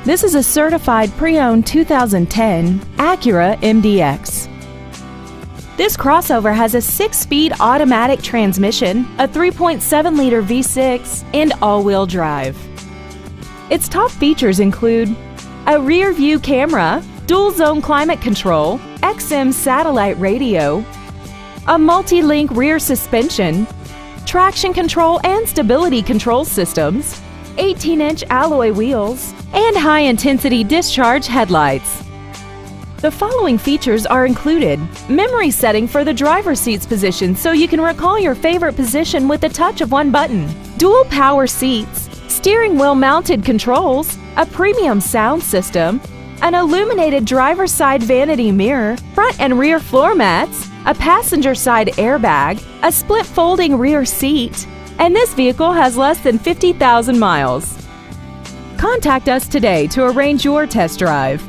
This is a certified pre-owned 2010 Acura MDX. This crossover has a 6-speed automatic transmission, a 3.7-liter V6, and all-wheel drive. Its top features include a rear-view camera, dual-zone climate control, XM satellite radio, a multi-link rear suspension, traction control and stability control systems, 18-inch alloy wheels, and high-intensity discharge headlights. The following features are included: memory setting for the driver's seat's position so you can recall your favorite position with the touch of one button, dual power seats, steering wheel mounted controls, a premium sound system, an illuminated driver's side vanity mirror, front and rear floor mats, a passenger side airbag, a split folding rear seat, and this vehicle has less than 50,000 miles. Contact us today to arrange your test drive.